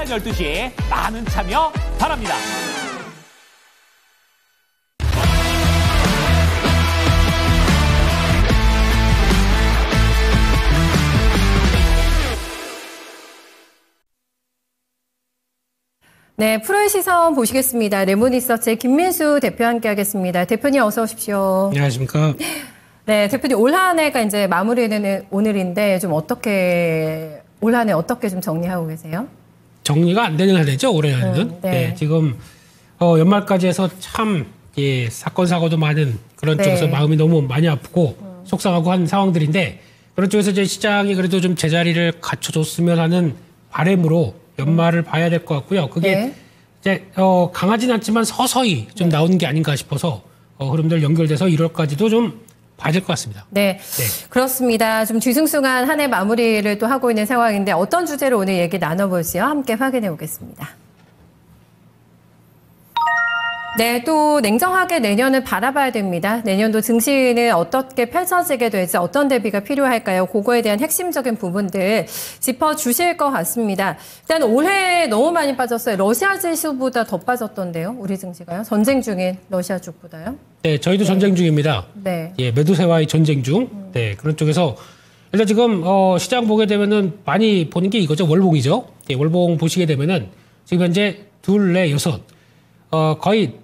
오전 12시 많은 참여 바랍니다. 네, 프로의 시선 보시겠습니다. 레모니서치의 김민수 대표와 함께하겠습니다. 대표님 어서 오십시오. 안녕하십니까. 네, 대표님 올 한 해가 이제 마무리되는 오늘인데 좀 어떻게 올 한 해 어떻게 좀 정리하고 계세요? 정리가 안 되는 한 해죠, 올해 한해는. 네. 네, 지금 연말까지 해서 참 사건 사고도 많은 그런 쪽에서 마음이 너무 많이 아프고 속상하고 한 상황들인데 그런 쪽에서 이제 시장이 그래도 좀 제자리를 갖춰줬으면 하는 바람으로 연말을 봐야 될 것 같고요. 그게 이제 강하진 않지만 서서히 좀 나오는 게 아닌가 싶어서 흐름들 연결돼서 1월까지도 좀 봐야 될 것 같습니다. 네, 그렇습니다. 좀 뒤숭숭한 한 해 마무리를 또 하고 있는 상황인데 어떤 주제로 오늘 얘기 나눠볼지요? 함께 확인해 보겠습니다. 네, 또 냉정하게 내년을 바라봐야 됩니다. 내년도 증시는 어떻게 펼쳐지게 될지 어떤 대비가 필요할까요? 그거에 대한 핵심적인 부분들 짚어주실 것 같습니다. 일단 올해 너무 많이 빠졌어요. 러시아 지수보다 더 빠졌던데요, 우리 증시가요? 전쟁 중인 러시아 쪽보다요? 네, 저희도 전쟁 중입니다. 네. 예, 매도세와의 전쟁 중. 네, 그런 쪽에서 일단 지금 시장 보게 되면은 많이 보는 게 이거죠. 월봉이죠. 예, 월봉 보시게 되면은 지금 현재 2, 4, 6 거의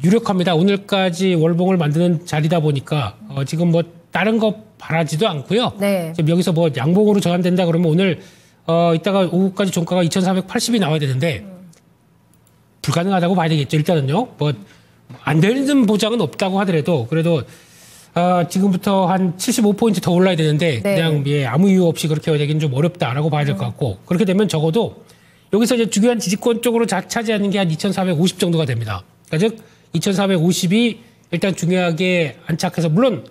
유력합니다. 오늘까지 월봉을 만드는 자리다 보니까 지금 뭐 다른 거 바라지도 않고요. 네. 지금 여기서 뭐 양봉으로 전환된다 그러면 오늘 이따가 오후까지 종가가 2,480이 나와야 되는데 불가능하다고 봐야 되겠죠. 일단은요. 뭐 안 되는 보장은 없다고 하더라도 그래도 지금부터 한 75포인트 더 올라야 되는데 그냥 아무 이유 없이 그렇게 되기는 좀 어렵다라고 봐야 될 것 같고 그렇게 되면 적어도 여기서 이제 중요한 지지권 쪽으로 차지하는 게 한 2,450 정도가 됩니다. 그러니까 즉 2,450이 일단 중요하게 안착해서 물론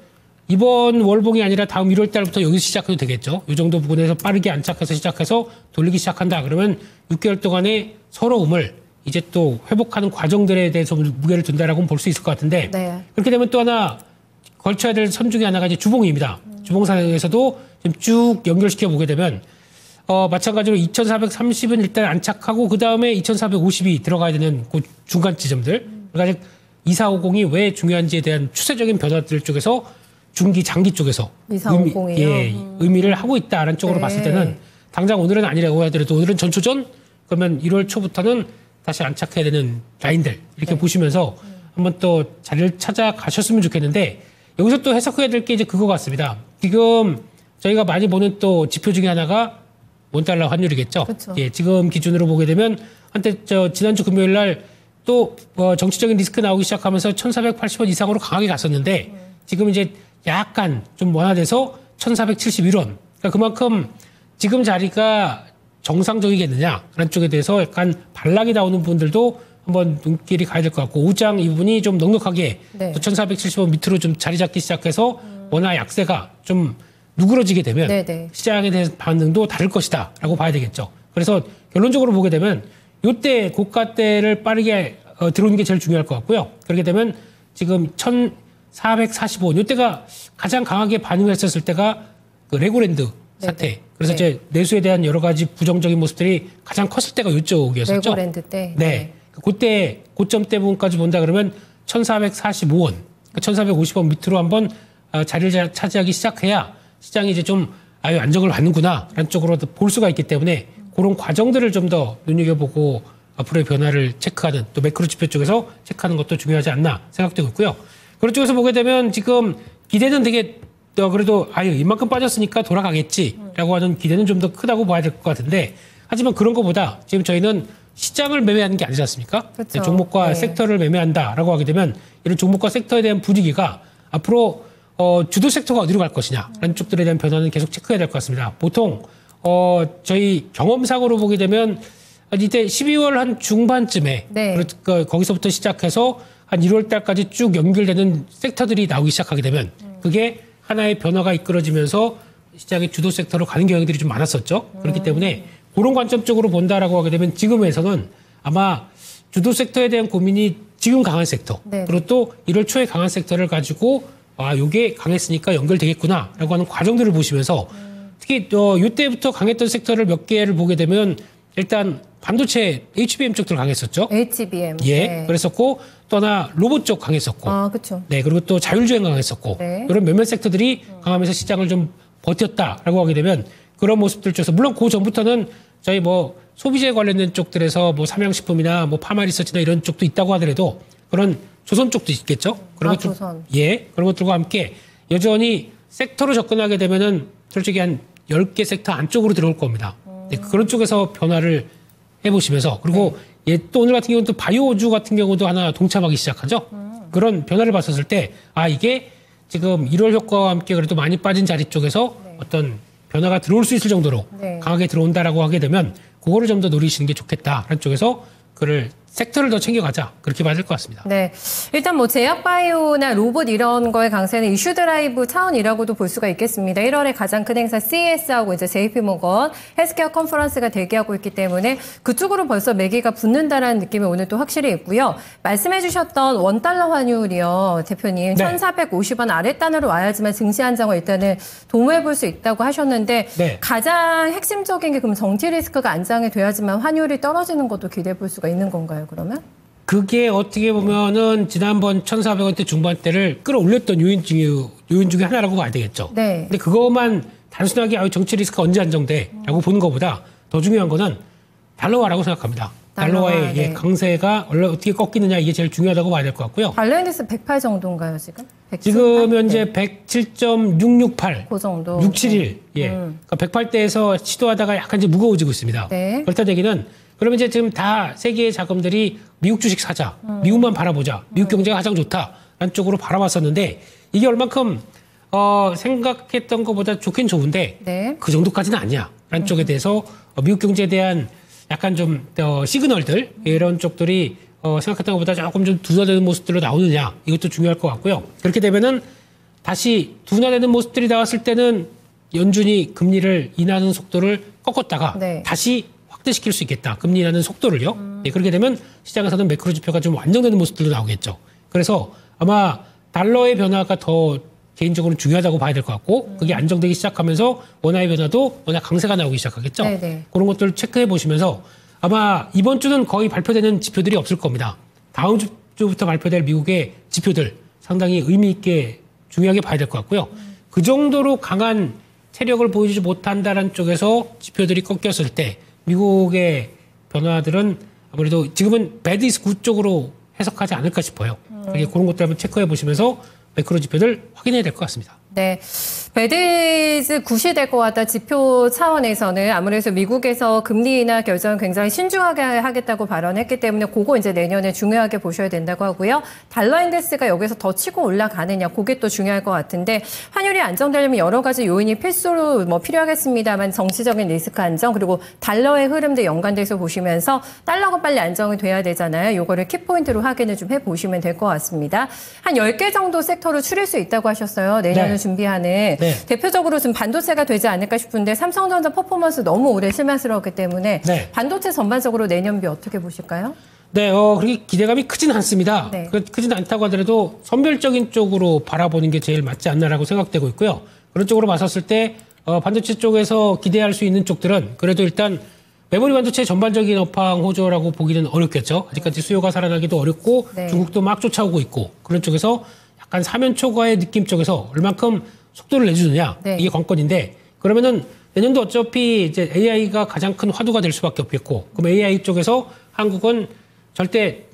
이번 월봉이 아니라 다음 1월 달부터 여기서 시작해도 되겠죠. 이 정도 부분에서 빠르게 안착해서 시작해서 돌리기 시작한다. 그러면 6개월 동안의 서러움을 이제 또 회복하는 과정들에 대해서 무게를 둔다라고 볼 수 있을 것 같은데 그렇게 되면 또 하나 걸쳐야 될 선 중에 하나가 이제 주봉입니다. 주봉상에서도 지금 쭉 연결시켜 보게 되면 마찬가지로 2,430은 일단 안착하고 그 다음에 2,450이 들어가야 되는 그 중간 지점들. 그러니까 2450이 왜 중요한지에 대한 추세적인 변화들 쪽에서 중기, 장기 쪽에서 2450이요? 의미를 하고 있다라는 쪽으로 봤을 때는 당장 오늘은 아니라고 하더라도 오늘은 전초전 그러면 1월 초부터는 다시 안착해야 되는 라인들 이렇게 보시면서 한번 또 자리를 찾아가셨으면 좋겠는데 여기서 또 해석해야 될 게 이제 그거 같습니다. 지금 저희가 많이 보는 또 지표 중에 하나가 원달러 환율이겠죠. 예, 지금 기준으로 보게 되면 한때 지난주 금요일 날 또 정치적인 리스크 나오기 시작하면서 1,480원 이상으로 강하게 갔었는데 지금 이제 약간 좀 완화돼서 1,471원. 그러니까 그만큼 지금 자리가 정상적이겠느냐라는 쪽에 대해서 약간 반락이 나오는 부분들도 한번 눈길이 가야 될 것 같고 오장 이 부분이 좀 넉넉하게 또 1,470원 밑으로 좀 자리 잡기 시작해서 원화 약세가 좀 누그러지게 되면 시장에 대한 반응도 다를 것이다라고 봐야 되겠죠. 그래서 결론적으로 보게 되면 이때 고가 때를 빠르게 들어오는 게 제일 중요할 것 같고요. 그렇게 되면 지금 1,445원 이때가 가장 강하게 반응했었을 때가 그 레고랜드 사태. 그래서 이제 내수에 대한 여러 가지 부정적인 모습들이 가장 컸을 때가 이쪽이었었죠. 레고랜드 때. 네. 그때 고점 때 부분까지 본다 그러면 1,445원, 1,450원 밑으로 한번 자리를 차지하기 시작해야 시장이 이제 좀 안정을 받는구나라는 쪽으로 볼 수가 있기 때문에 그런 과정들을 좀 더 눈여겨보고 앞으로의 변화를 체크하는 또 매크로 지표 쪽에서 체크하는 것도 중요하지 않나 생각되고 있고요. 그런 쪽에서 보게 되면 지금 기대는 되게 그래도 이만큼 빠졌으니까 돌아가겠지라고 하는 기대는 좀 더 크다고 봐야 될 것 같은데 하지만 그런 것보다 지금 저희는 시장을 매매하는 게 아니지 않습니까? 그렇죠. 종목과 섹터를 매매한다라고 하게 되면 이런 종목과 섹터에 대한 분위기가 앞으로 주도 섹터가 어디로 갈 것이냐라는 쪽들에 대한 변화는 계속 체크해야 될 것 같습니다. 보통 저희 경험상으로 보게 되면 이때 12월 한 중반쯤에 거기서부터 시작해서 한 1월 달까지 쭉 연결되는 섹터들이 나오기 시작하게 되면 그게 하나의 변화가 이끌어지면서 시장의 주도 섹터로 가는 경향들이 좀 많았었죠. 그렇기 때문에 그런 관점적으로 본다라고 하게 되면 지금에서는 아마 주도 섹터에 대한 고민이 지금 강한 섹터 그리고 또 1월 초에 강한 섹터를 가지고 요게 강했으니까 연결되겠구나라고 하는 과정들을 보시면서 특히 이때부터 강했던 섹터를 몇 개를 보게 되면 일단 반도체 HBM 쪽들 강했었죠. HBM. 예, 네. 그랬었고 또 하나 로봇 쪽 강했었고. 아, 그렇죠. 네, 그리고 또 자율주행 강했었고. 네. 이런 몇몇 섹터들이 강하면서 시장을 좀 버텼다라고 하게 되면 그런 모습들 쪽에서 물론 그 전부터는 저희 뭐 소비재 관련된 쪽들에서 뭐 삼양식품이나 뭐 파마리서치나 이런 쪽도 있다고 하더라도 그런 조선 쪽도 있겠죠. 그런 것들, 조선. 예, 그런 것들과 함께 여전히 섹터로 접근하게 되면은 솔직히 한 10개 섹터 안쪽으로 들어올 겁니다. 네, 그런 쪽에서 변화를 해보시면서 그리고 예, 또 오늘 같은 경우는 또 바이오주 같은 경우도 하나 동참하기 시작하죠. 그런 변화를 봤었을 때 아, 이게 지금 1월 효과와 함께 그래도 많이 빠진 자리 쪽에서 어떤 변화가 들어올 수 있을 정도로 네. 강하게 들어온다라고 하게 되면 그거를 좀 더 노리시는 게 좋겠다라는 쪽에서 그를 섹터를 더 챙겨가자 그렇게 봐야 될 것 같습니다. 네. 일단 뭐 제약바이오나 로봇 이런 거의 강세는 이슈 드라이브 차원이라고도 볼 수가 있겠습니다. 1월에 가장 큰 행사 CES하고 이제 JP모건 헬스케어 컨퍼런스가 대기하고 있기 때문에 그쪽으로 벌써 매기가 붙는다라는 느낌이 오늘 또 확실히 있고요. 말씀해 주셨던 원달러 환율이요. 대표님. 네. 1,450원 아랫단으로 와야지만 증시 안정을 일단은 도모해 볼 수 있다고 하셨는데 네. 가장 핵심적인 게 그럼 정치 리스크가 안정이 돼야지만 환율이 떨어지는 것도 기대해 볼 수가 있는 건가요, 그러면? 그게 어떻게 보면은 지난번 1,400원대 중반대를 끌어올렸던 요인 중에 하나라고 봐야 되겠죠. 네. 근데 그것만 단순하게 정치 리스크가 언제 안정돼라고 보는 것보다 더 중요한 거는 달러화라고 생각합니다. 달러화의 네. 예, 강세가 어떻게 꺾이느냐 이게 제일 중요하다고 봐야 될 것 같고요. 달러 인덱스 108 정도인가요, 지금? 107? 지금 현재 네. 107.668, 그 정도. 671. 예. 그러니까 108대에서 시도하다가 약간 이제 무거워지고 있습니다. 네. 그렇다는 얘기는 그러면 이제 지금 다 세계의 자금들이 미국 주식 사자, 미국만 바라보자, 미국 경제가 가장 좋다라는 쪽으로 바라봤었는데 이게 얼만큼 생각했던 것보다 좋긴 좋은데 네. 그 정도까지는 아니야라는 쪽에 대해서 미국 경제에 대한 약간 좀 시그널들 이런 쪽들이 생각했던 것보다 조금 좀 둔화되는 모습들로 나오느냐 이것도 중요할 것 같고요. 그렇게 되면은 다시 둔화되는 모습들이 나왔을 때는 연준이 금리를 인하하는 속도를 꺾었다가 네. 다시 확대시킬 수 있겠다. 금리 인하는 속도를요. 네, 그렇게 되면 시장에서는 매크로 지표가 좀 안정되는 모습들도 나오겠죠. 그래서 아마 달러의 변화가 더 개인적으로 중요하다고 봐야 될 것 같고 그게 안정되기 시작하면서 원화의 변화도 워낙 강세가 나오기 시작하겠죠. 네네. 그런 것들을 체크해 보시면서 아마 이번 주는 거의 발표되는 지표들이 없을 겁니다. 다음 주부터 발표될 미국의 지표들 상당히 의미 있게 중요하게 봐야 될 것 같고요. 그 정도로 강한 체력을 보여주지 못한다는 쪽에서 지표들이 꺾였을 때 미국의 변화들은 아무래도 지금은 배드 이스 굿 쪽으로 해석하지 않을까 싶어요. 그런 것들 한번 체크해 보시면서 매크로 지표들 확인해야 될 것 같습니다. 네. 배드이즈 굿이 될 것 같다 지표 차원에서는 아무래도 미국에서 금리 인하 결정을 굉장히 신중하게 하겠다고 발언했기 때문에 그거 이제 내년에 중요하게 보셔야 된다고 하고요. 달러 인덱스가 여기서 더 치고 올라가느냐 그게 또 중요할 것 같은데 환율이 안정되려면 여러 가지 요인이 필수로 뭐 필요하겠습니다.만 정치적인 리스크 안정 그리고 달러의 흐름도 연관돼서 보시면서 달러가 빨리 안정이 돼야 되잖아요. 요거를 키포인트로 확인을 좀 해보시면 될 것 같습니다. 한 10개 정도 섹터로 추릴 수 있다고 하셨어요. 내년을 네. 준비하는. 네. 대표적으로 좀 반도체가 되지 않을까 싶은데 삼성전자 퍼포먼스 너무 오래 실망스러웠기 때문에 네. 반도체 전반적으로 내년비 어떻게 보실까요? 네, 그렇게 기대감이 크진 않습니다. 네. 크진 않다고 하더라도 선별적인 쪽으로 바라보는 게 제일 맞지 않나라고 생각되고 있고요. 그런 쪽으로 봤었을 때 반도체 쪽에서 기대할 수 있는 쪽들은 그래도 일단 메모리 반도체 전반적인 업황 호조라고 보기는 어렵겠죠. 아직까지 수요가 살아나기도 어렵고 네. 중국도 막 쫓아오고 있고 그런 쪽에서 약간 사면 초과의 느낌 쪽에서 얼만큼 속도를 내주느냐 네. 이게 관건인데 그러면은 내년도 어차피 이제 AI가 가장 큰 화두가 될 수밖에 없겠고 그럼 AI 쪽에서 한국은 절대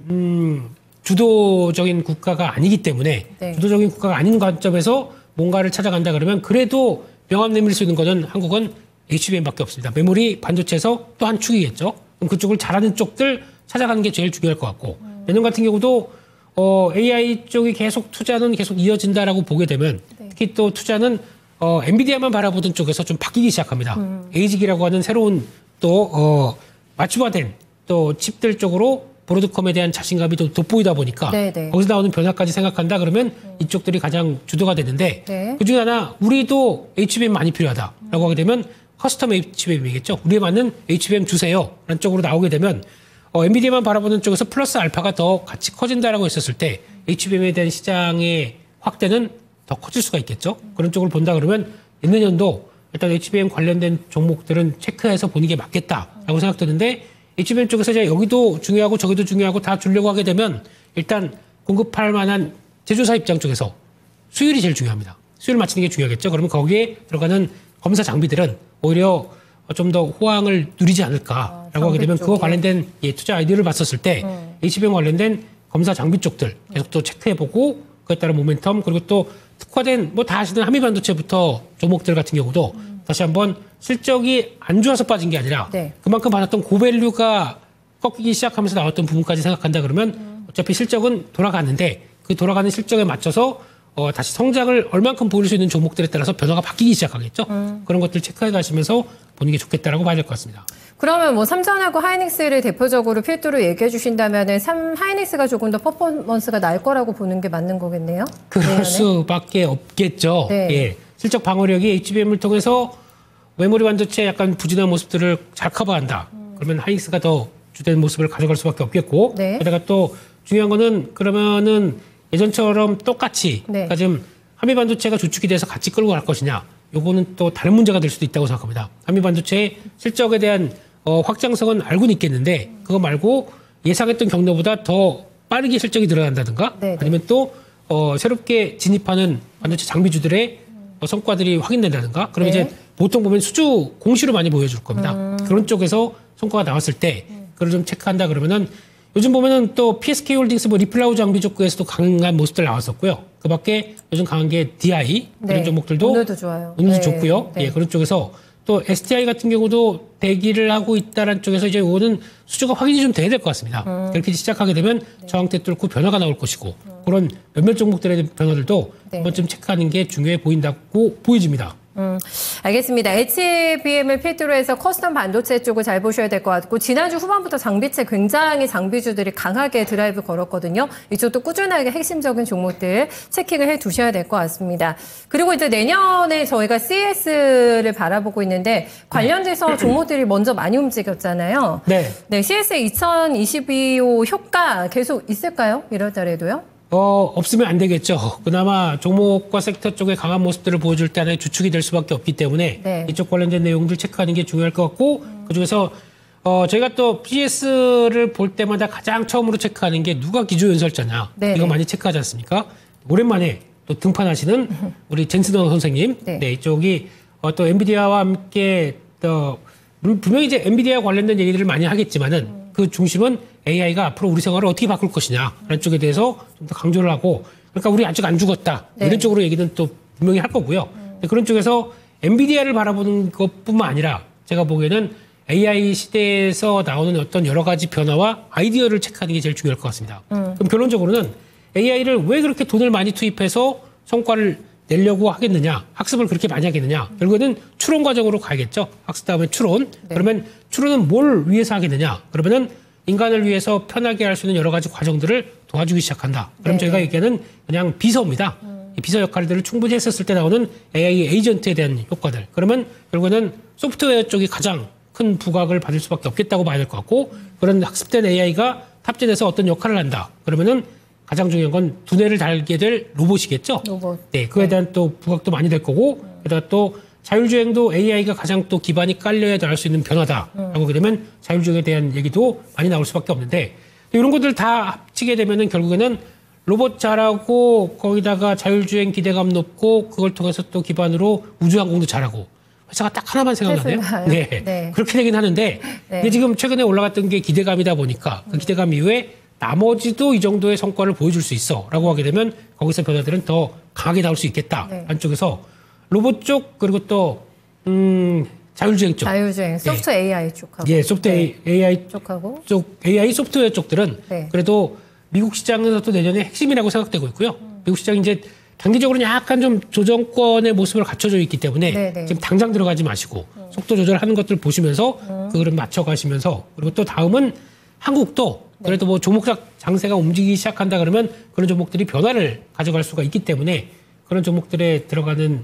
주도적인 국가가 아니기 때문에 네. 주도적인 국가가 아닌 관점에서 뭔가를 찾아간다 그러면 그래도 명함 내밀 수 있는 거는 한국은 HBM밖에 없습니다. 메모리 반도체에서 또 한 축이겠죠. 그럼 그쪽을 잘하는 쪽들 찾아가는 게 제일 중요할 것 같고 내년 같은 경우도 AI 쪽이 계속 투자는 계속 이어진다라고 보게 되면 네. 특히 또 투자는 엔비디아만 바라보던 쪽에서 좀 바뀌기 시작합니다. 에이직이라고 하는 새로운 또 맞춤화된 또 칩들 쪽으로 브로드컴에 대한 자신감이 또 돋보이다 보니까 네네. 거기서 나오는 변화까지 생각한다 그러면 이쪽들이 가장 주도가 되는데 네. 그중에 하나 우리도 HBM 많이 필요하다라고 하게 되면 커스텀 HBM이겠죠. 우리에 맞는 HBM 주세요 라는 쪽으로 나오게 되면 엔비디아만 바라보는 쪽에서 플러스 알파가 더 같이 커진다라고 했었을 때 HBM에 대한 시장의 확대는 더 커질 수가 있겠죠. 그런 쪽을 본다 그러면 내년도 일단 HBM 관련된 종목들은 체크해서 보는 게 맞겠다라고 생각되는데 HBM 쪽에서 이제 여기도 중요하고 저기도 중요하고 다 주려고 하게 되면 일단 공급할 만한 제조사 입장 쪽에서 수율이 제일 중요합니다. 수율 맞추는 게 중요하겠죠. 그러면 거기에 들어가는 검사 장비들은 오히려 좀 더 호황을 누리지 않을까라고 하게 되면 그거 관련된 투자 아이디어를 봤었을 때 HBM 관련된 검사 장비 쪽들 계속 또 체크해보고 그에 따른 모멘텀 그리고 또 특화된 뭐 다 아시는 한미반도체부터 종목들 같은 경우도 다시 한번 실적이 안 좋아서 빠진 게 아니라 그만큼 받았던 고밸류가 꺾이기 시작하면서 나왔던 부분까지 생각한다 그러면 어차피 실적은 돌아가는데 그 돌아가는 실적에 맞춰서 다시 성장을 얼만큼 보일 수 있는 종목들에 따라서 변화가 바뀌기 시작하겠죠. 그런 것들 체크해 가시면서 보는 게 좋겠다라고 봐야 될 것 같습니다. 그러면 뭐 삼성하고 하이닉스를 대표적으로 필두로 얘기해 주신다면은 하이닉스가 조금 더 퍼포먼스가 날 거라고 보는 게 맞는 거겠네요. 그럴 내년에? 수밖에 없겠죠. 네. 예. 실적 방어력이 HBM을 통해서 메모리 반도체 약간 부진한 모습들을 잘 커버한다. 그러면 하이닉스가 더 주된 모습을 가져갈 수밖에 없겠고 게다가 또 중요한 거는 그러면은 예전처럼 똑같이 그러니까 지금 한미 반도체가 주축이 돼서 같이 끌고 갈 것이냐. 요거는 또 다른 문제가 될 수도 있다고 생각합니다. 한미 반도체의 실적에 대한 확장성은 알고는 있겠는데 그거 말고 예상했던 경로보다 더 빠르게 실적이 늘어난다든가 아니면 또 새롭게 진입하는 반도체 장비주들의 성과들이 확인된다든가 그러면 이제 보통 보면 수주 공시로 많이 보여줄 겁니다. 그런 쪽에서 성과가 나왔을 때 그걸 좀 체크한다 그러면은 요즘 보면은 또 PSK 홀딩스 뭐 리플라우 장비 쪽에서도 강한 모습들 나왔었고요. 그 밖에 요즘 강한 게 DI 이런 종목들도 오늘도 좋아요. 오늘도 좋고요. 예, 그런 쪽에서 또 STI 같은 경우도 대기를 하고 있다는 쪽에서 이제 이거는 수주가 확인이 좀 돼야 될 것 같습니다. 그렇게 시작하게 되면 저항대 뚫고 변화가 나올 것이고 그런 몇몇 종목들의 변화들도 한 번쯤 체크하는 게 중요해 보인다고 보여집니다. 알겠습니다. HBM을 필두로 해서 커스텀 반도체 쪽을 잘 보셔야 될 것 같고 지난주 후반부터 장비체 굉장히 장비주들이 강하게 드라이브 걸었거든요. 이쪽도 꾸준하게 핵심적인 종목들 체킹을 해 두셔야 될 것 같습니다. 그리고 이제 내년에 저희가 CS를 바라보고 있는데 관련돼서 종목들이 먼저 많이 움직였잖아요. 네, CS 2022호 효과 계속 있을까요? 이럴 달에도요? 없으면 안 되겠죠. 그나마 종목과 섹터 쪽에 강한 모습들을 보여줄 때 하나의 주축이 될 수밖에 없기 때문에 이쪽 관련된 내용들 체크하는 게 중요할 것 같고 그중에서 저희가 또 PS를 볼 때마다 가장 처음으로 체크하는 게 누가 기조 연설자냐. 이거 많이 체크하지 않습니까? 오랜만에 또 등판하시는 우리 젠스너 선생님. 이쪽이 또 엔비디아와 함께 분명히 이제 엔비디아 관련된 얘기들을 많이 하겠지만은 그 중심은 AI가 앞으로 우리 생활을 어떻게 바꿀 것이냐라는 쪽에 대해서 좀 더 강조를 하고 그러니까 우리 아직 안 죽었다 이런 쪽으로 얘기는 또 분명히 할 거고요. 그런 쪽에서 엔비디아를 바라보는 것뿐만 아니라 제가 보기에는 AI 시대에서 나오는 어떤 여러 가지 변화와 아이디어를 체크하는 게 제일 중요할 것 같습니다. 그럼 결론적으로는 AI를 왜 그렇게 돈을 많이 투입해서 성과를 내려고 하겠느냐, 학습을 그렇게 많이 하겠느냐, 결국에는 추론 과정으로 가야겠죠. 학습 다음에 추론. 그러면 추론은 뭘 위해서 하겠느냐? 그러면은 인간을 위해서 편하게 할 수 있는 여러 가지 과정들을 도와주기 시작한다. 그럼 저희가 얘기하는 그냥 비서입니다. 이 비서 역할들을 충분히 했었을 때 나오는 AI 에이전트에 대한 효과들. 그러면 결국에는 소프트웨어 쪽이 가장 큰 부각을 받을 수밖에 없겠다고 봐야 될 것 같고 그런 학습된 AI가 탑재돼서 어떤 역할을 한다. 그러면은 가장 중요한 건 두뇌를 달게 될 로봇이겠죠. 네, 그에 대한 또 부각도 많이 될 거고, 게다가 또 자율주행도 AI가 가장 또 기반이 깔려야 할 수 있는 변화다라고 하게 되면 자율주행에 대한 얘기도 많이 나올 수밖에 없는데 이런 것들 다 합치게 되면은 결국에는 로봇 잘하고 거기다가 자율주행 기대감 높고 그걸 통해서 또 기반으로 우주항공도 잘하고 회사가 딱 하나만 생각나네요. 네, 그렇게 되긴 하는데 이게 지금 최근에 올라갔던 게 기대감이다 보니까 그 기대감 이후에 나머지도 이 정도의 성과를 보여줄 수 있어 라고 하게 되면 거기서 변화들은 더 강하게 나올 수 있겠다. 한쪽에서 로봇 쪽 그리고 또 자율주행 쪽. 자율주행, 소프트 AI 쪽하고. 예, 소프트 AI 쪽하고. 쪽 AI 소프트웨어 쪽들은 그래도 미국 시장에서도 내년에 핵심이라고 생각되고 있고요. 미국 시장이 이제 단기적으로는 약간 좀 조정권의 모습을 갖춰져 있기 때문에 지금 당장 들어가지 마시고 속도 조절하는 것들 보시면서 그거를 맞춰가시면서 그리고 또 다음은 한국도 그래도 뭐 종목적 장세가 움직이기 시작한다 그러면 그런 종목들이 변화를 가져갈 수가 있기 때문에 그런 종목들에 들어가는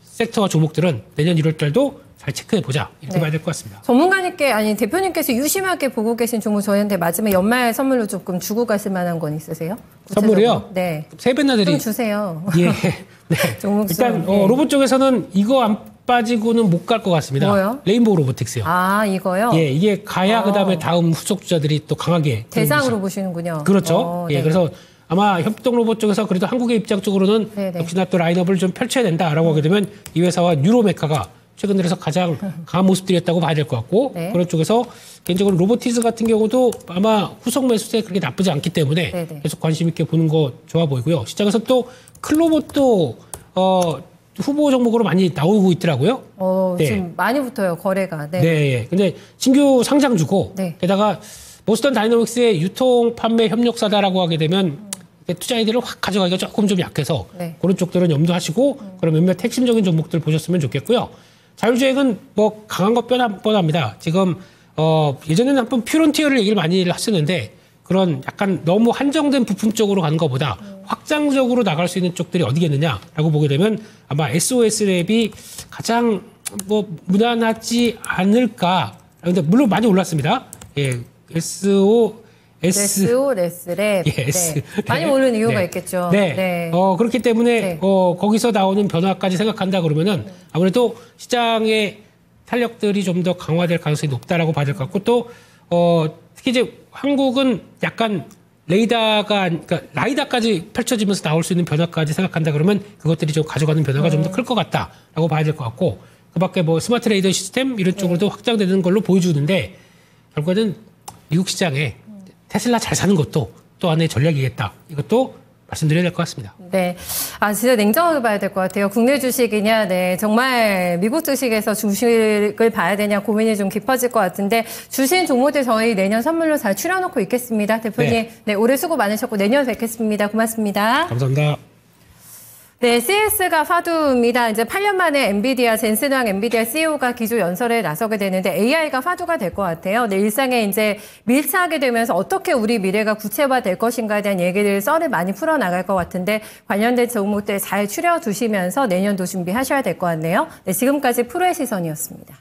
섹터와 종목들은 내년 1월 달도 잘 체크해보자 이렇게 봐야 될 것 같습니다. 전문가님께 아니 대표님께서 유심하게 보고 계신 종목 저희한테 마지막 연말 선물로 조금 주고 가실 만한 건 있으세요? 구체적으로? 선물이요? 네. 세 배나 드리. 좀 주세요. 예. 네. 종목 일단 로봇 쪽에서는 이거 빠지고는 못 갈 것 같습니다. 뭐요? 레인보우 로보틱스요. 아, 이거요? 예, 이게 가야 그다음에 다음 후속 주자들이 또 강하게 대상으로 보시는군요. 그렇죠. 예, 네. 그래서 아마 협동 로봇 쪽에서 그래도 한국의 입장 쪽으로는 네네. 역시나 또 라인업을 좀 펼쳐야 된다라고 하게 되면 이 회사와 뉴로메카가 최근 들어서 가장 강한 모습들이었다고 봐야 될 것 같고 네. 그런 쪽에서 개인적으로 로보티즈 같은 경우도 아마 후속 매수세 그렇게 나쁘지 않기 때문에 네네. 계속 관심 있게 보는 거 좋아 보이고요. 시장에서 또 클로봇도 후보 종목으로 많이 나오고 있더라고요. 네. 지금 많이 붙어요, 거래가. 네. 네. 예. 근데 신규 상장주고 네. 게다가 보스턴 다이너믹스의 유통 판매 협력사다라고 하게 되면 투자 아이디를 확 가져가기가 조금 좀 약해서 네. 그런 쪽들은 염두하시고 그런 몇몇 핵심적인 종목들 보셨으면 좋겠고요. 자율주행은 뭐 강한 거 뻔합니다. 지금 예전에는 한번 퓨런티어를 얘기를 많이 했었는데 그런 약간 너무 한정된 부품 쪽으로 가는 것보다 확장적으로 나갈 수 있는 쪽들이 어디겠느냐라고 보게 되면 아마 SOS랩이 가장 뭐 무난하지 않을까. 근데 물론 많이 올랐습니다. 예, SOS랩. 예, 많이 오른 이유가 네. 있겠죠. 네. 네. 그렇기 때문에 네. 거기서 나오는 변화까지 생각한다 그러면은 아무래도 시장의 탄력들이 좀 더 강화될 가능성이 높다라고 봐야 될 것 같고 또 특히 이제 한국은 약간 그러니까 라이다까지 펼쳐지면서 나올 수 있는 변화까지 생각한다 그러면 그것들이 좀 가져가는 변화가 좀 더 클 것 같다라고 봐야 될 것 같고 그밖에 뭐 스마트 레이더 시스템 이런 쪽으로도 확장되는 걸로 보여주는데 결과는 미국 시장에 테슬라 잘 사는 것도 또 하나의 전략이겠다. 이것도 말씀드려야 될 것 같습니다. 네. 진짜 냉정하게 봐야 될 것 같아요. 국내 주식이냐, 네. 정말 미국 주식에서 주식을 봐야 되냐 고민이 좀 깊어질 것 같은데 주신 종목들 저희 내년 선물로 잘 추려놓고 있겠습니다. 대표님, 네. 올해 수고 많으셨고 내년 뵙겠습니다. 고맙습니다. 감사합니다. 네, CS가 화두입니다. 이제 8년 만에 엔비디아, 젠슨 황 엔비디아 CEO가 기조 연설에 나서게 되는데 AI가 화두가 될 것 같아요. 네, 일상에 이제 밀착하게 되면서 어떻게 우리 미래가 구체화될 것인가에 대한 얘기를 썰을 많이 풀어나갈 것 같은데 관련된 종목들 잘 추려두시면서 내년도 준비하셔야 될 것 같네요. 네, 지금까지 프로의 시선이었습니다.